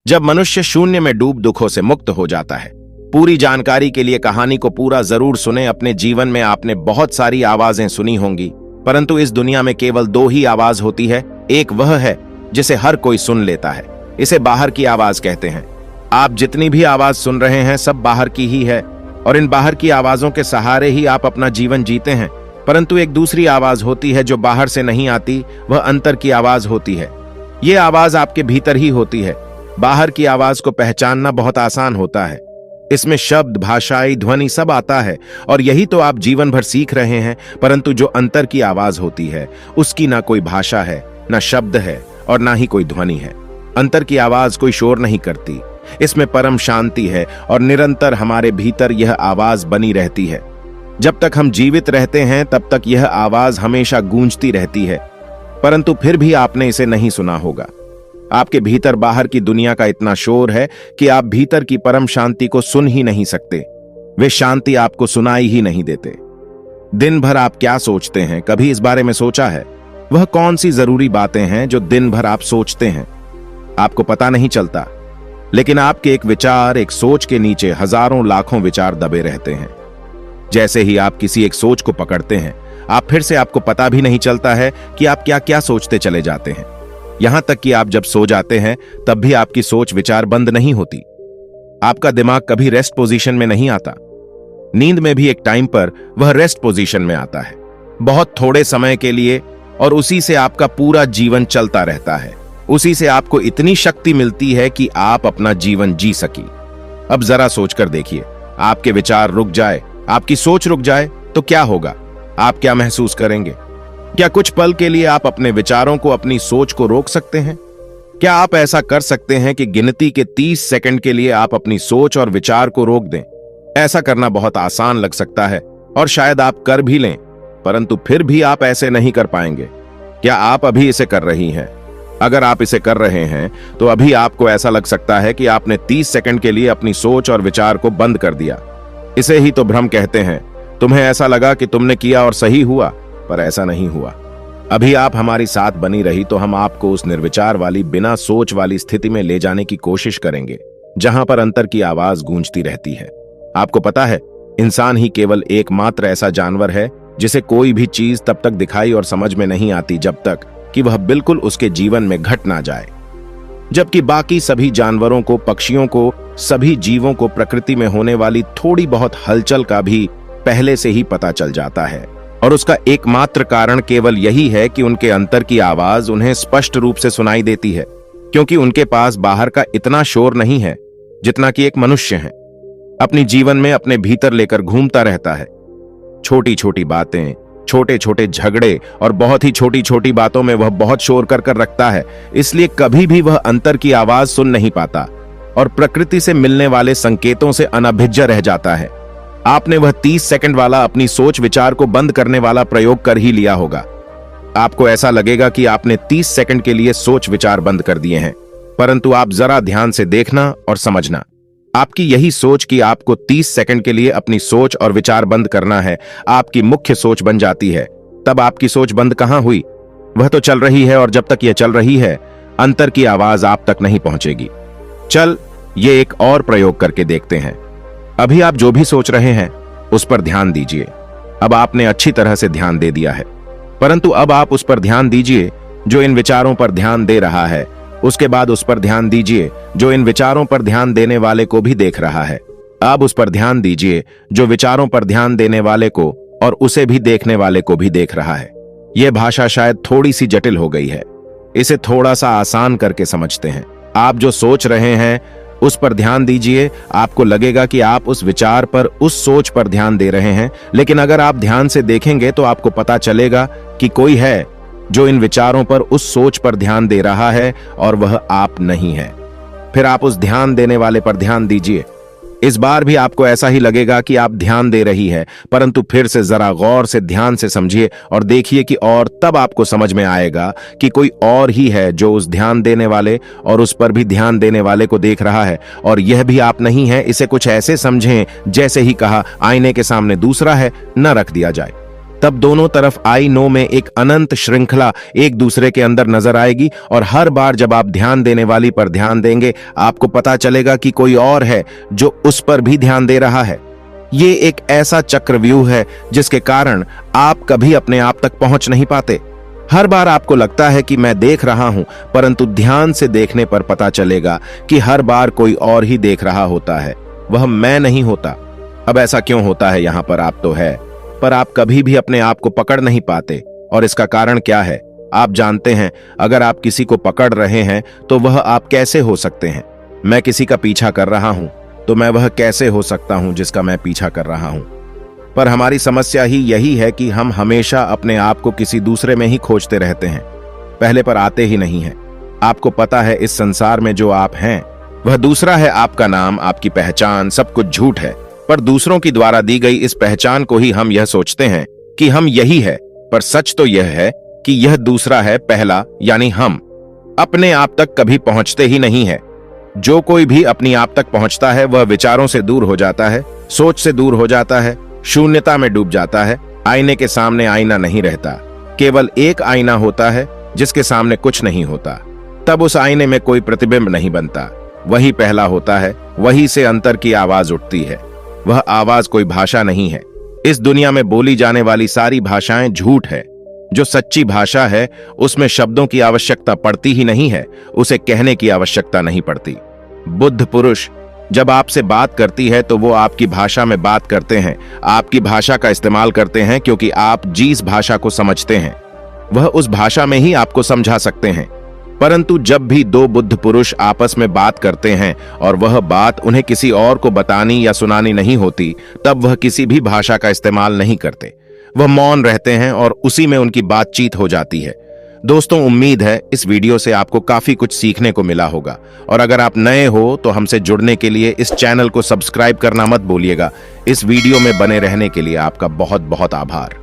जब मनुष्य शून्य में डूब दुखों से मुक्त हो जाता है। पूरी जानकारी के लिए कहानी को पूरा जरूर सुने। अपने जीवन में आपने बहुत सारी आवाजें सुनी होंगी, परंतु इस दुनिया में केवल दो ही आवाज होती है। एक वह है जिसे हर कोई सुन लेता है, इसे बाहर की आवाज कहते हैं। आप जितनी भी आवाज सुन रहे हैं सब बाहर की ही है, और इन बाहर की आवाजों के सहारे ही आप अपना जीवन जीते हैं। परंतु एक दूसरी आवाज होती है जो बाहर से नहीं आती, वह अंतर की आवाज होती है। ये आवाज आपके भीतर ही होती है। बाहर की आवाज को पहचानना बहुत आसान होता है। इसमें शब्द, भाषाई, ध्वनि सब आता है, और यही तो आप जीवन भर सीख रहे हैं। परंतु जो अंतर की आवाज होती है उसकी ना कोई भाषा है, ना शब्द है, और ना ही कोई ध्वनि है। अंतर की आवाज कोई शोर नहीं करती, इसमें परम शांति है, और निरंतर हमारे भीतर यह आवाज बनी रहती है। जब तक हम जीवित रहते हैं तब तक यह आवाज हमेशा गूंजती रहती है, परंतु फिर भी आपने इसे नहीं सुना होगा। आपके भीतर बाहर की दुनिया का इतना शोर है कि आप भीतर की परम शांति को सुन ही नहीं सकते। वे शांति आपको सुनाई ही नहीं देते। दिन भर आप क्या सोचते हैं, कभी इस बारे में सोचा है? वह कौन सी जरूरी बातें हैं जो दिन भर आप सोचते हैं? आपको पता नहीं चलता, लेकिन आपके एक विचार, एक सोच के नीचे हजारों लाखों विचार दबे रहते हैं। जैसे ही आप किसी एक सोच को पकड़ते हैं, आप फिर से आपको पता भी नहीं चलता है कि आप क्या क्या सोचते चले जाते हैं। यहां तक कि आप जब सो जाते हैं तब भी आपकी सोच विचार बंद नहीं होती। आपका दिमाग कभी रेस्ट पोजीशन में नहीं आता। नींद में भी एक टाइम पर वह रेस्ट पोजीशन में आता है, बहुत थोड़े समय के लिए, और उसी से आपका पूरा जीवन चलता रहता है। उसी से आपको इतनी शक्ति मिलती है कि आप अपना जीवन जी सकी। अब जरा सोचकर देखिए, आपके विचार रुक जाए, आपकी सोच रुक जाए तो क्या होगा? आप क्या महसूस करेंगे? क्या कुछ पल के लिए आप अपने विचारों को, अपनी सोच को रोक सकते हैं? क्या आप ऐसा कर सकते हैं कि गिनती के 30 सेकंड के लिए आप अपनी सोच और विचार को रोक दें? ऐसा करना बहुत आसान लग सकता है, और शायद आप कर भी लें, परंतु फिर भी आप ऐसे नहीं कर पाएंगे। क्या आप अभी इसे कर रही हैं? अगर आप इसे कर रहे हैं तो अभी आपको ऐसा लग सकता है कि आपने 30 सेकंड के लिए अपनी सोच और विचार को बंद कर दिया। इसे ही तो भ्रम कहते हैं। तुम्हें ऐसा लगा कि तुमने किया और सही हुआ, पर ऐसा नहीं हुआ। अभी आप हमारी साथ बनी रही तो हम आपको उस निर्विचार वाली, बिना सोच वाली स्थिति में ले जाने की कोशिश करेंगे, जहां पर अंतर की आवाज गूंजती रहती है। आपको पता है, इंसान ही केवल एकमात्र ऐसा जानवर है जिसे कोई भी चीज तब तक दिखाई और समझ में नहीं आती जब तक कि वह बिल्कुल उसके जीवन में घट ना जाए। जबकि बाकी सभी जानवरों को, पक्षियों को, सभी जीवों को प्रकृति में होने वाली थोड़ी बहुत हलचल का भी पहले से ही पता चल जाता है, और उसका एकमात्र कारण केवल यही है कि उनके अंतर की आवाज उन्हें स्पष्ट रूप से सुनाई देती है, क्योंकि उनके पास बाहर का इतना शोर नहीं है जितना कि एक मनुष्य है अपनी जीवन में अपने भीतर लेकर घूमता रहता है। छोटी छोटी बातें, छोटे छोटे झगड़े और बहुत ही छोटी छोटी बातों में वह बहुत शोर कर कर रखता है, इसलिए कभी भी वह अंतर की आवाज सुन नहीं पाता और प्रकृति से मिलने वाले संकेतों से अनभिज्ञ रह जाता है। आपने वह 30 सेकंड वाला अपनी सोच विचार को बंद करने वाला प्रयोग कर ही लिया होगा। आपको ऐसा लगेगा कि आपने 30 सेकंड के लिए सोच विचार बंद कर दिए हैं, परंतु आप जरा ध्यान से देखना और समझना, आपकी यही सोच कि आपको 30 सेकंड के लिए अपनी सोच और विचार बंद करना है, आपकी मुख्य सोच बन जाती है। तब आपकी सोच बंद कहां हुई? वह तो चल रही है, और जब तक यह चल रही है अंतर की आवाज आप तक नहीं पहुंचेगी। चल, ये एक और प्रयोग करके देखते हैं। अभी आप जो भी सोच रहे हैं उस पर ध्यान दीजिए। अब आपने अच्छी तरह से ध्यान दे दिया है, परंतु अब आप उस पर ध्यान दीजिए जो इन विचारों पर ध्यान दे रहा है। उसके बाद उस पर ध्यान दीजिए जो इन विचारों पर ध्यान देने वाले को भी देख रहा है। अब उस पर ध्यान दीजिए जो विचारों पर ध्यान देने वाले को और उसे भी देखने वाले को भी देख रहा है। यह भाषा शायद थोड़ी सी जटिल हो गई है, इसे थोड़ा सा आसान करके समझते हैं। आप जो सोच रहे हैं उस पर ध्यान दीजिए। आपको लगेगा कि आप उस विचार पर, उस सोच पर ध्यान दे रहे हैं, लेकिन अगर आप ध्यान से देखेंगे तो आपको पता चलेगा कि कोई है जो इन विचारों पर, उस सोच पर ध्यान दे रहा है, और वह आप नहीं है। फिर आप उस ध्यान देने वाले पर ध्यान दीजिए। इस बार भी आपको ऐसा ही लगेगा कि आप ध्यान दे रही है, परंतु फिर से जरा गौर से ध्यान से समझिए और देखिए कि, और तब आपको समझ में आएगा कि कोई और ही है जो उस ध्यान देने वाले और उस पर भी ध्यान देने वाले को देख रहा है, और यह भी आप नहीं है। इसे कुछ ऐसे समझें जैसे ही कहा आईने के सामने दूसरा है, न रख दिया जाए। तब दोनों तरफ आई नो में एक अनंत श्रृंखला एक दूसरे के अंदर नजर आएगी और हर बार जब आप ध्यान देने वाली पर ध्यान देंगे आपको पता चलेगा कि कोई और है जो उस पर भी ध्यान दे रहा है। ये एक ऐसा चक्रव्यूह है जिसके कारण आप कभी अपने आप तक पहुंच नहीं पाते। हर बार आपको लगता है कि मैं देख रहा हूं, परंतु ध्यान से देखने पर पता चलेगा कि हर बार कोई और ही देख रहा होता है, वह मैं नहीं होता। अब ऐसा क्यों होता है? यहां पर आप तो है, पर आप कभी भी अपने आप को पकड़ नहीं पाते। और इसका कारण क्या है? आप जानते हैं, अगर आप किसी को पकड़ रहे हैं तो वह आप कैसे हो सकते हैं? मैं किसी का पीछा कर रहा हूं तो मैं वह कैसे हो सकता हूं जिसका मैं पीछा कर रहा हूं? पर हमारी समस्या ही यही है कि हम हमेशा अपने आप को किसी दूसरे में ही खोजते रहते हैं, पहले पर आते ही नहीं हैं। आपको पता है इस संसार में जो आप हैं वह दूसरा है। आपका नाम, आपकी पहचान, सब कुछ झूठ है, पर दूसरों की द्वारा दी गई इस पहचान को ही हम यह सोचते हैं कि हम यही है। पर सच तो यह है कि यह दूसरा है, पहला यानी हम अपने आप तक कभी पहुंचते ही नहीं है। जो कोई भी अपनी आप तक पहुंचता है वह विचारों से दूर हो जाता है, सोच से दूर हो जाता है, शून्यता में डूब जाता है। आईने के सामने आईना नहीं रहता, केवल एक आईना होता है जिसके सामने कुछ नहीं होता। तब उस आईने में कोई प्रतिबिंब नहीं बनता, वही पहला होता है। वही से अंतर की आवाज उठती है। वह आवाज कोई भाषा नहीं है। इस दुनिया में बोली जाने वाली सारी भाषाएं झूठ है। जो सच्ची भाषा है उसमें शब्दों की आवश्यकता पड़ती ही नहीं है, उसे कहने की आवश्यकता नहीं पड़ती। बुद्ध पुरुष जब आपसे बात करती है तो वो आपकी भाषा में बात करते हैं, आपकी भाषा का इस्तेमाल करते हैं, क्योंकि आप जिस भाषा को समझते हैं वह उस भाषा में ही आपको समझा सकते हैं। परंतु जब भी दो बुद्ध पुरुष आपस में बात करते हैं और वह बात उन्हें किसी और को बतानी या सुनानी नहीं होती, तब वह किसी भी भाषा का इस्तेमाल नहीं करते। वह मौन रहते हैं और उसी में उनकी बातचीत हो जाती है। दोस्तों, उम्मीद है इस वीडियो से आपको काफी कुछ सीखने को मिला होगा, और अगर आप नए हो तो हमसे जुड़ने के लिए इस चैनल को सब्सक्राइब करना मत भूलिएगा। इस वीडियो में बने रहने के लिए आपका बहुत बहुत आभार।